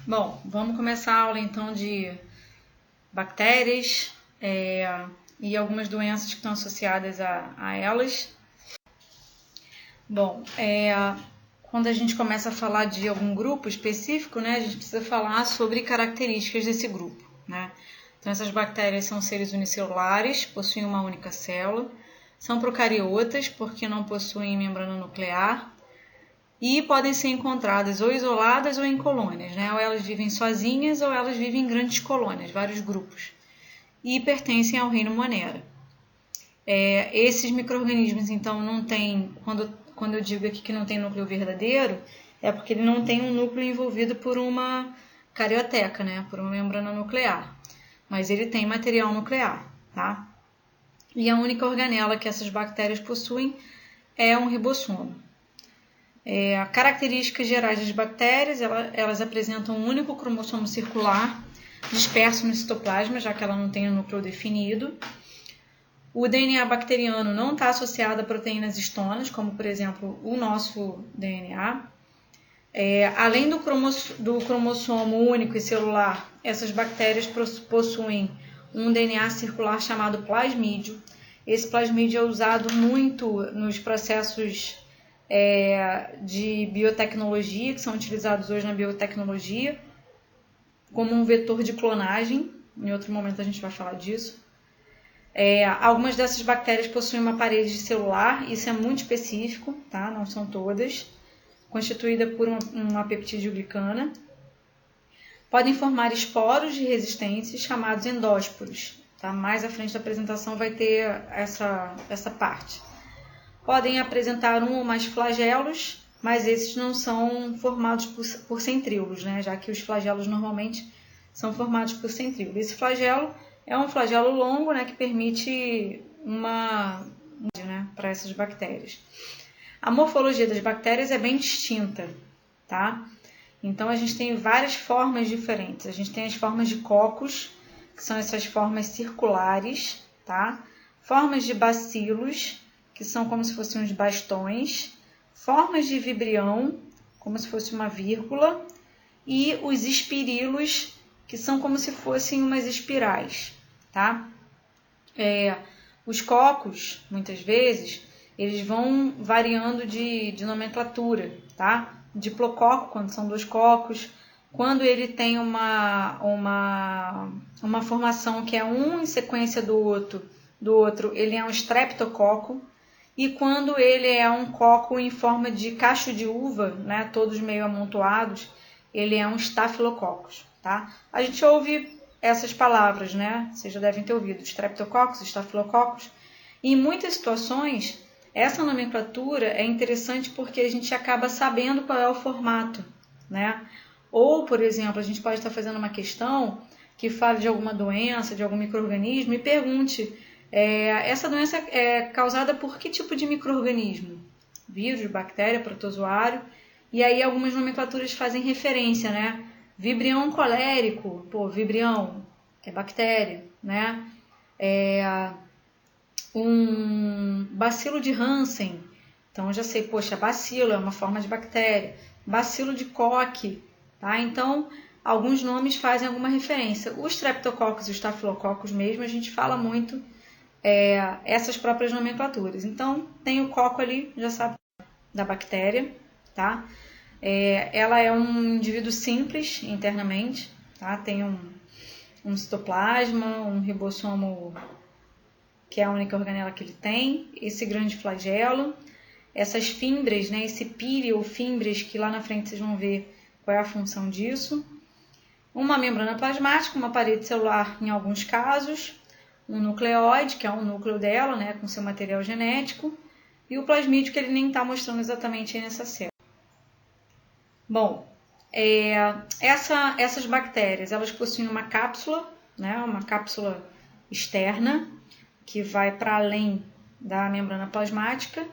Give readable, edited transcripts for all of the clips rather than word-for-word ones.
Bom, vamos começar a aula então de bactérias e algumas doenças que estão associadas a elas. Bom, quando a gente começa a falar de algum grupo específico, né, a gente precisa falar sobre características desse grupo, né? Então, essas bactérias são seres unicelulares, possuem uma única célula, são procariotas porque não possuem membrana nuclear e podem ser encontradas ou isoladas ou em colônias, né? Ou elas vivem sozinhas ou elas vivem em grandes colônias, vários grupos, e pertencem ao reino Monera. Esses micro-organismos, então, não têm, quando eu digo aqui que não tem núcleo verdadeiro, é porque ele não tem um núcleo envolvido por uma carioteca, né? Por uma membrana nuclear. Mas ele tem material nuclear, tá? E a única organela que essas bactérias possuem é um ribossomo. Características gerais das bactérias, elas apresentam um único cromossomo circular disperso no citoplasma, já que ela não tem um núcleo definido. O DNA bacteriano não está associado a proteínas histonas, como por exemplo o nosso DNA. Além do cromossomo único e celular, essas bactérias possuem um DNA circular chamado plasmídio. Esse plasmídio é usado muito nos processos de biotecnologia, que são utilizados hoje na biotecnologia, como um vetor de clonagem. Em outro momento a gente vai falar disso. Algumas dessas bactérias possuem uma parede celular, isso é muito específico, tá? Não são todas, constituída por uma peptidoglicana. Podem formar esporos de resistência chamados endósporos. Tá? Mais à frente da apresentação vai ter essa parte. Podem apresentar um ou mais flagelos, mas esses não são formados por centríolos, né? Já que os flagelos normalmente são formados por centríolo. Esse flagelo é um flagelo longo, né, que permite para essas bactérias. A morfologia das bactérias é bem distinta, tá? Então a gente tem várias formas diferentes. A gente tem as formas de cocos, que são essas formas circulares, tá? Formas de bacilos, que são como se fossem uns bastões, formas de vibrião, como se fosse uma vírgula, e os espirilos, que são como se fossem umas espirais, tá? Os cocos, muitas vezes, eles vão variando de nomenclatura, tá? Diplococo, quando são dois cocos, quando ele tem uma formação que é um em sequência do outro, ele é um streptococo. E quando ele é um coco em forma de cacho de uva, né, todos meio amontoados, ele é um estafilococcus, tá? A gente ouve essas palavras, né? Vocês já devem ter ouvido, streptococcus, estafilococcus. E em muitas situações, essa nomenclatura é interessante porque a gente acaba sabendo qual é o formato, né? Ou, por exemplo, a gente pode estar fazendo uma questão que fale de alguma doença, de algum micro-organismo e pergunte: essa doença é causada por que tipo de micro-organismo? Vírus, bactéria, protozoário. E aí algumas nomenclaturas fazem referência, né? Vibrião colérico, vibrião é bactéria, né? Um bacilo de Hansen, então eu já sei, bacilo é uma forma de bactéria. Bacilo de Koch, tá? Então alguns nomes fazem alguma referência. Os streptococcus e os estafilococcus mesmo, a gente fala muito essas próprias nomenclaturas. Então, tem o coco ali, já sabe, da bactéria, tá? Ela é um indivíduo simples internamente, tá? Tem um citoplasma, um ribossomo, que é a única organela que ele tem, esse grande flagelo, essas fímbres, né? Esse pire ou fímbres, que lá na frente vocês vão ver qual é a função disso. Uma membrana plasmática, uma parede celular em alguns casos, um nucleóide, que é o núcleo dela, né, com seu material genético, e o plasmídio, que ele nem está mostrando exatamente aí nessa célula. Bom, essas bactérias, elas possuem uma cápsula, né, uma cápsula externa, que vai para além da membrana plasmática,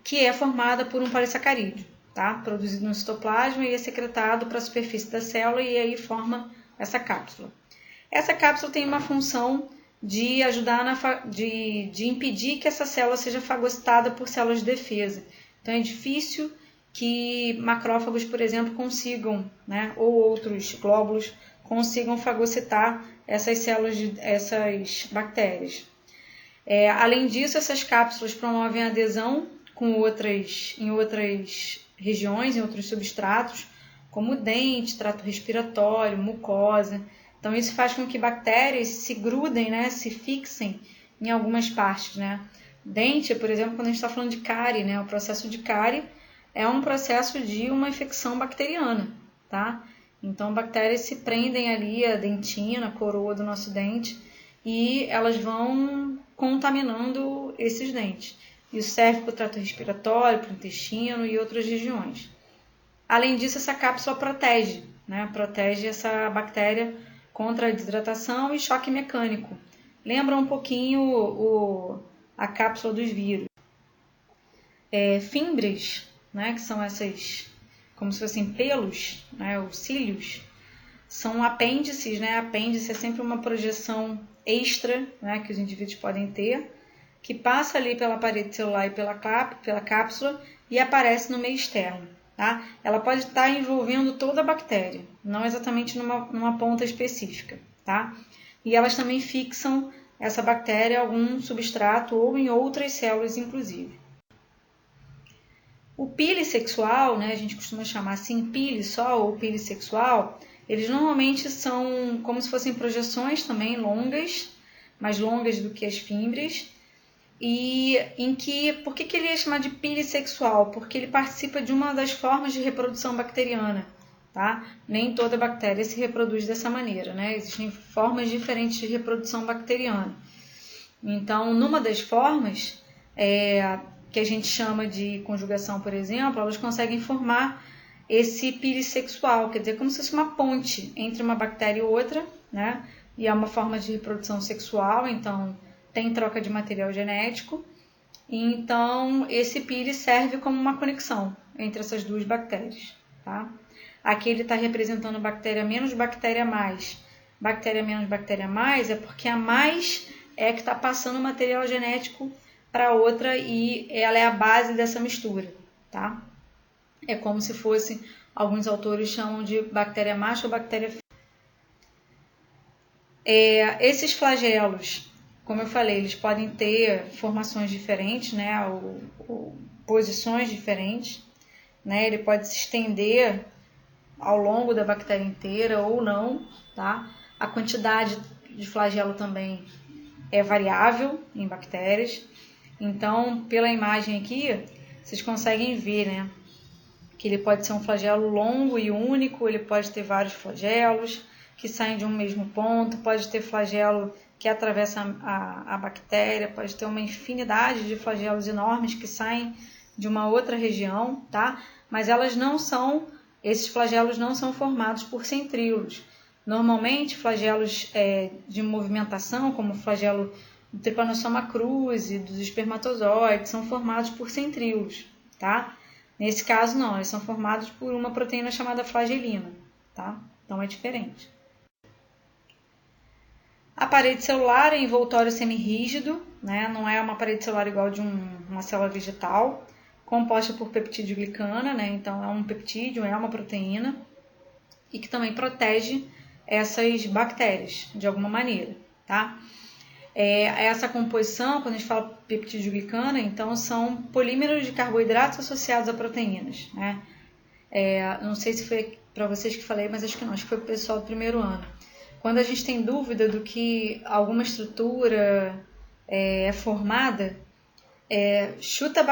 que é formada por um polissacarídeo, tá, produzido no citoplasma e é secretado para a superfície da célula e aí forma essa cápsula. Essa cápsula tem uma função de ajudar de impedir que essa célula seja fagocitada por células de defesa. Então é difícil que macrófagos, por exemplo, consigam, né, ou outros glóbulos, consigam fagocitar essas células, essas bactérias. Além disso, essas cápsulas promovem adesão em outras regiões, em outros substratos, como dente, trato respiratório, mucosa. Então, isso faz com que bactérias se grudem, né, se fixem em algumas partes, né. Dente, por exemplo, quando a gente está falando de cárie, né, o processo de cárie é um processo de uma infecção bacteriana, tá? Então, bactérias se prendem ali à dentina, à coroa do nosso dente, e elas vão contaminando esses dentes. Isso serve para o trato respiratório, para o intestino e outras regiões. Além disso, essa cápsula protege, né? Protege essa bactéria contra a desidratação e choque mecânico. Lembra um pouquinho a cápsula dos vírus. Fímbries, né? Que são essas, como se fossem pelos, né? Os cílios, são apêndices, né? Apêndice é sempre uma projeção extra, né? Que os indivíduos podem ter, que passa ali pela parede celular e pela cápsula e aparece no meio externo. Tá? Ela pode estar envolvendo toda a bactéria, não exatamente numa ponta específica. Tá? E elas também fixam essa bactéria em algum substrato ou em outras células, inclusive. O pili sexual, né, a gente costuma chamar assim pili só ou pili sexual, eles normalmente são como se fossem projeções também longas, mais longas do que as fímbries. E por que ele é chamado de pili sexual? Porque ele participa de uma das formas de reprodução bacteriana, tá? Nem toda bactéria se reproduz dessa maneira, né? Existem formas diferentes de reprodução bacteriana. Então, numa das formas, que a gente chama de conjugação, por exemplo, elas conseguem formar esse pili sexual, quer dizer, como se fosse uma ponte entre uma bactéria e outra, né? E é uma forma de reprodução sexual, então tem troca de material genético, então esse pili serve como uma conexão entre essas duas bactérias. Tá? Aqui ele está representando bactéria menos, bactéria mais. Bactéria menos, bactéria mais é porque a mais é que está passando material genético para outra e ela é a base dessa mistura. Tá? É como se fosse, alguns autores chamam de bactéria macho ou bactéria fêmea. Esses flagelos, como eu falei, eles podem ter formações diferentes, né, ou posições diferentes, né, ele pode se estender ao longo da bactéria inteira ou não, tá? A quantidade de flagelo também é variável em bactérias. Então, pela imagem aqui, vocês conseguem ver, né, que ele pode ser um flagelo longo e único, ele pode ter vários flagelos que saem de um mesmo ponto, pode ter flagelo que atravessa a bactéria, pode ter uma infinidade de flagelos enormes que saem de uma outra região, tá? Mas esses flagelos não são formados por centríolos. Normalmente, flagelos de movimentação, como o flagelo do Trypanosoma cruzi, dos espermatozoides, são formados por centríolos, tá? Nesse caso, não, eles são formados por uma proteína chamada flagelina, tá? Então, é diferente. A parede celular é envoltório semirrígido, né? Não é uma parede celular igual de uma célula vegetal, composta por peptídeo-glicana, né? Então é um peptídeo, é uma proteína, e que também protege essas bactérias de alguma maneira. Tá? Essa composição, quando a gente fala peptídeo-glicana, então são polímeros de carboidratos associados a proteínas. Né? Não sei se foi para vocês que falei, mas acho que não, acho que foi para o pessoal do primeiro ano. Quando a gente tem dúvida do que alguma estrutura é formada, chuta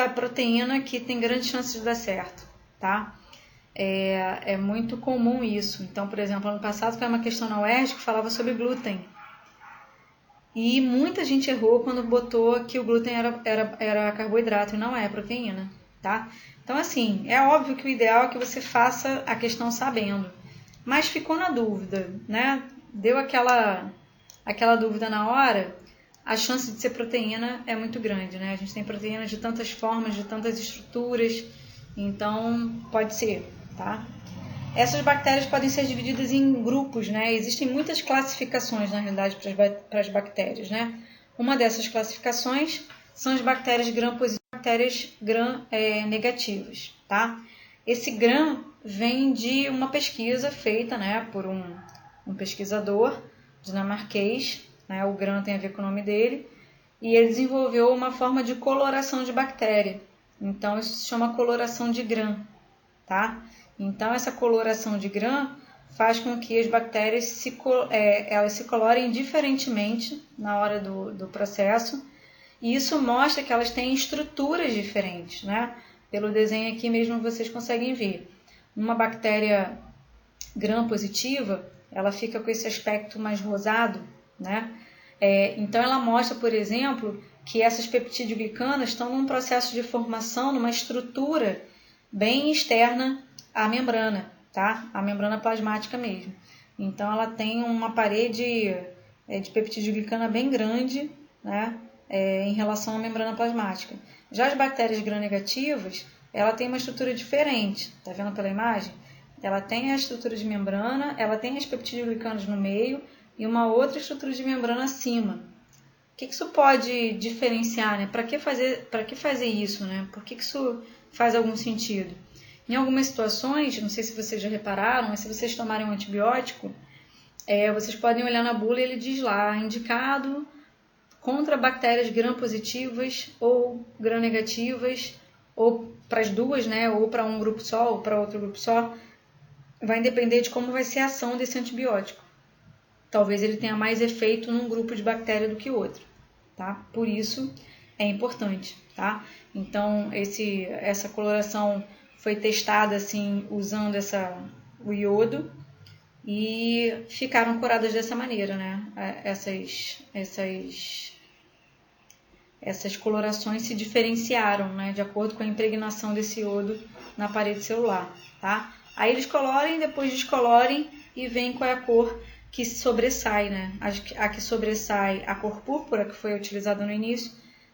a proteína que tem grandes chances de dar certo, tá? É muito comum isso. Então, por exemplo, ano passado foi uma questão na UERJ que falava sobre glúten. E muita gente errou quando botou que o glúten era carboidrato e não é proteína, tá? Então, assim, é óbvio que o ideal é que você faça a questão sabendo. Mas ficou na dúvida, né? Deu aquela dúvida na hora, a chance de ser proteína é muito grande, né? A gente tem proteínas de tantas formas, de tantas estruturas, então pode ser, tá? Essas bactérias podem ser divididas em grupos, né? Existem muitas classificações, na realidade, para as bactérias, né? Uma dessas classificações são as bactérias gram-positivas. bactérias gram-negativas, tá? Esse gram vem de uma pesquisa feita, né, por um pesquisador dinamarquês, né, o gram tem a ver com o nome dele, e ele desenvolveu uma forma de coloração de bactéria. Então, isso se chama coloração de gram, tá? Então, essa coloração de gram faz com que as bactérias elas se colorem diferentemente na hora do processo, e isso mostra que elas têm estruturas diferentes, né? Pelo desenho aqui mesmo vocês conseguem ver. Uma bactéria gram-positiva, ela fica com esse aspecto mais rosado, né? Então ela mostra, por exemplo, que essas peptidoglicanas estão num processo de formação, numa estrutura bem externa à membrana, tá? A membrana plasmática mesmo. Então ela tem uma parede de peptidoglicana bem grande, né? Em relação à membrana plasmática. Já as bactérias gram-negativas, ela tem uma estrutura diferente, tá vendo pela imagem? Ela tem a estrutura de membrana, ela tem as peptidoglicanas no meio e uma outra estrutura de membrana acima. O que isso pode diferenciar, né? Para que fazer isso, né? Por que isso faz algum sentido? Em algumas situações, não sei se vocês já repararam, mas se vocês tomarem um antibiótico, vocês podem olhar na bula e ele diz lá, indicado contra bactérias gram-positivas ou gram-negativas, ou para as duas, né? Ou para um grupo só ou para outro grupo só. Vai depender de como vai ser a ação desse antibiótico. Talvez ele tenha mais efeito num grupo de bactéria do que outro, tá? Por isso é importante, tá? Então essa coloração foi testada assim usando o iodo e ficaram curadas dessa maneira, né? Essas colorações se diferenciaram, né? De acordo com a impregnação desse iodo na parede celular, tá? Aí eles colorem, depois descolorem e veem qual é a cor que sobressai, né? A que sobressai, a cor púrpura, que foi utilizada no início,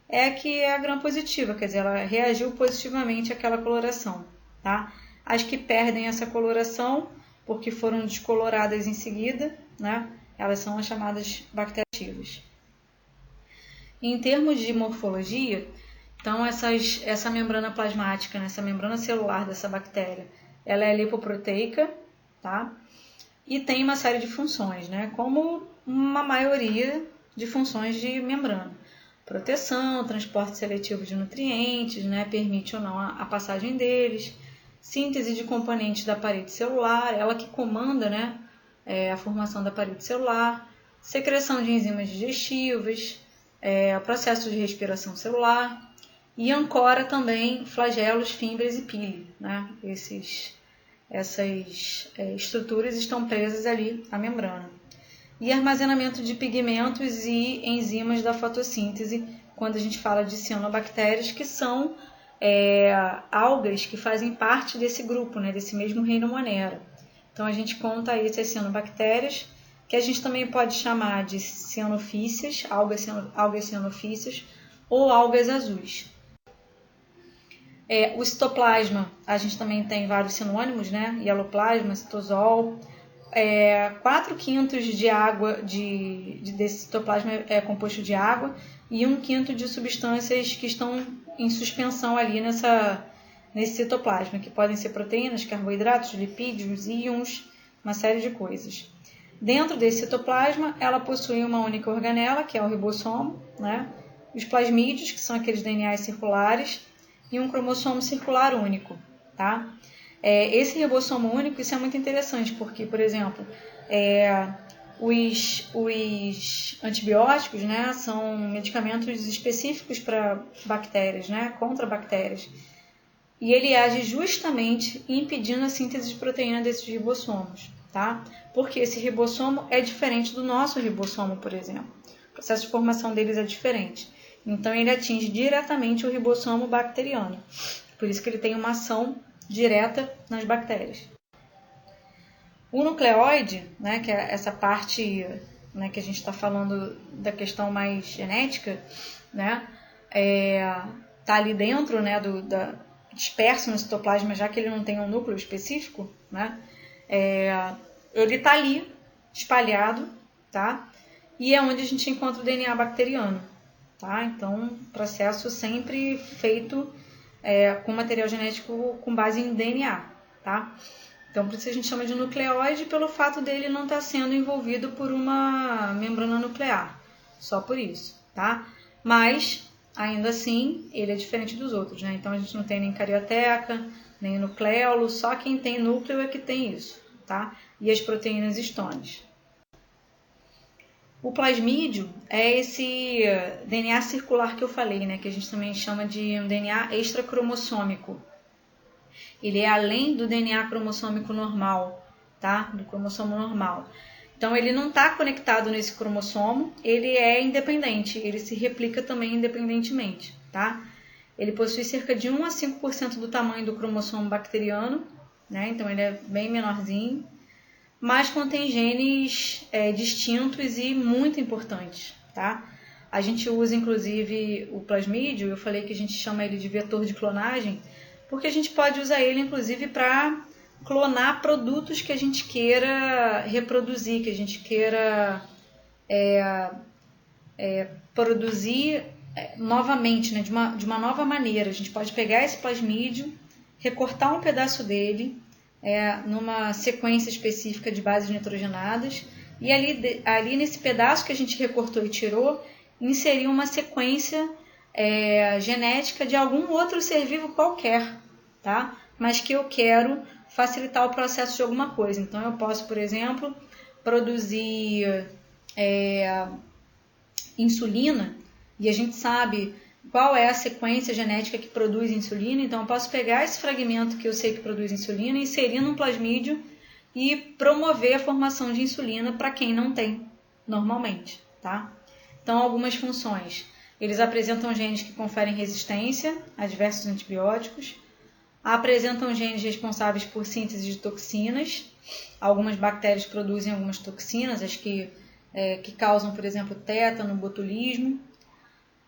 é a que é a gram-positiva, quer dizer, ela reagiu positivamente àquela coloração, tá? As que perdem essa coloração, porque foram descoloradas em seguida, né? Elas são as chamadas bactérias ativas. Em termos de morfologia, então essa membrana plasmática, né? Essa membrana celular dessa bactéria, ela é lipoproteica, tá? E tem uma série de funções, né? Como uma maioria de funções de membrana. Proteção, transporte seletivo de nutrientes, né? Permite ou não a passagem deles. Síntese de componentes da parede celular, ela que comanda, né? A formação da parede celular. Secreção de enzimas digestivas, o processo de respiração celular. E ancora também flagelos, fibras e pile, né? Essas estruturas estão presas ali à membrana. E armazenamento de pigmentos e enzimas da fotossíntese, quando a gente fala de cianobactérias, que são algas que fazem parte desse grupo, né, desse mesmo reino Monera. Então a gente conta aí essas cianobactérias, que a gente também pode chamar de cianofícias, algas cianofícias ou algas azuis. O citoplasma, a gente também tem vários sinônimos, né? Hieloplasma, citosol. 4/5 de água desse citoplasma é composto de água e 1/5 de substâncias que estão em suspensão ali nesse citoplasma, que podem ser proteínas, carboidratos, lipídios, íons, uma série de coisas. Dentro desse citoplasma, ela possui uma única organela, que é o ribossomo, né? Os plasmídios, que são aqueles DNAs circulares, e um cromossomo circular único, tá? Esse ribossomo único, isso é muito interessante, porque, por exemplo, os antibióticos, né, são medicamentos específicos para bactérias, né, contra bactérias, e ele age justamente impedindo a síntese de proteína desses ribossomos, tá? Porque esse ribossomo é diferente do nosso ribossomo, por exemplo. O processo de formação deles é diferente. Então, ele atinge diretamente o ribossomo bacteriano. Por isso que ele tem uma ação direta nas bactérias. O nucleóide, né, que é essa parte, né, que a gente está falando da questão mais genética, né, tá ali dentro, né, disperso no citoplasma, já que ele não tem um núcleo específico, né, ele está ali, espalhado, tá? E é onde a gente encontra o DNA bacteriano. tá? Então, processo sempre feito com material genético com base em DNA, tá? Então, por isso a gente chama de nucleóide, pelo fato dele não estar sendo envolvido por uma membrana nuclear, só por isso, tá? Mas, ainda assim, ele é diferente dos outros, né? Então, a gente não tem nem carioteca, nem nucleolo, só quem tem núcleo é que tem isso, tá? E as proteínas histones. O plasmídio é esse DNA circular que eu falei, né? Que a gente também chama de um DNA extracromossômico. Ele é além do DNA cromossômico normal, tá? Do cromossomo normal. Então, ele não está conectado nesse cromossomo, ele é independente, ele se replica também independentemente, tá? Ele possui cerca de 1 a 5% do tamanho do cromossomo bacteriano, né? Então, ele é bem menorzinho, mas contém genes distintos e muito importantes, tá? A gente usa, inclusive, o plasmídio, eu falei que a gente chama ele de vetor de clonagem, porque a gente pode usar ele, inclusive, para clonar produtos que a gente queira reproduzir, que a gente queira produzir novamente, né, de uma nova maneira. A gente pode pegar esse plasmídio, recortar um pedaço dele numa sequência específica de bases nitrogenadas e ali nesse pedaço que a gente recortou e tirou, inserir uma sequência genética de algum outro ser vivo qualquer, tá? Mas que eu quero facilitar o processo de alguma coisa. Então, eu posso, por exemplo, produzir insulina, e a gente sabe qual é a sequência genética que produz insulina. Então, eu posso pegar esse fragmento que eu sei que produz insulina, inserir num plasmídio e promover a formação de insulina para quem não tem normalmente, tá? Então, algumas funções. Eles apresentam genes que conferem resistência a diversos antibióticos, apresentam genes responsáveis por síntese de toxinas. Algumas bactérias produzem algumas toxinas, as que causam, por exemplo, tétano, botulismo.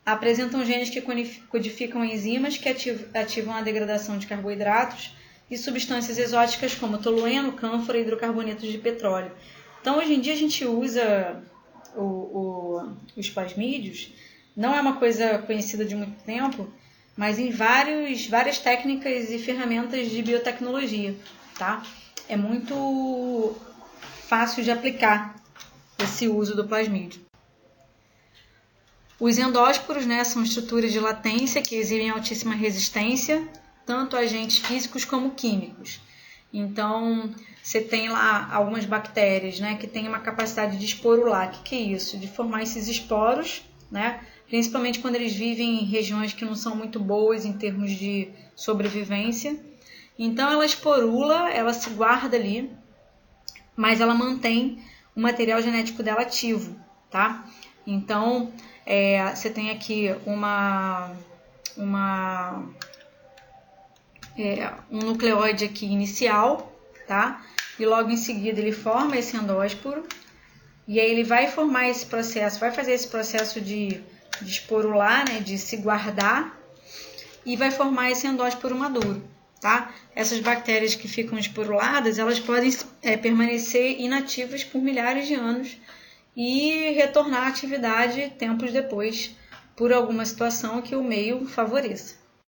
Apresentam genes que codificam enzimas que ativam a degradação de carboidratos e substâncias exóticas como tolueno, cânfora e hidrocarbonetos de petróleo. Então, hoje em dia, a gente usa os plasmídios, não é uma coisa conhecida de muito tempo, mas em várias técnicas e ferramentas de biotecnologia, tá? É muito fácil de aplicar esse uso do plasmídio. Os endósporos, né, são estruturas de latência que exibem altíssima resistência, tanto a agentes físicos como químicos. Então, você tem lá algumas bactérias, né, que têm uma capacidade de esporular. O que é isso? De formar esses esporos, né, principalmente quando eles vivem em regiões que não são muito boas em termos de sobrevivência. Então, ela esporula, ela se guarda ali, mas ela mantém o material genético dela ativo, tá? Então, você tem aqui um nucleóide aqui inicial, tá? E logo em seguida ele forma esse endósporo, e aí ele vai formar esse processo, vai fazer esse processo de esporular, né, de se guardar, e vai formar esse endósporo maduro, tá? Essas bactérias que ficam esporuladas, elas podem permanecer inativas por milhares de anos e retornar à atividade tempos depois, por alguma situação que o meio favoreça,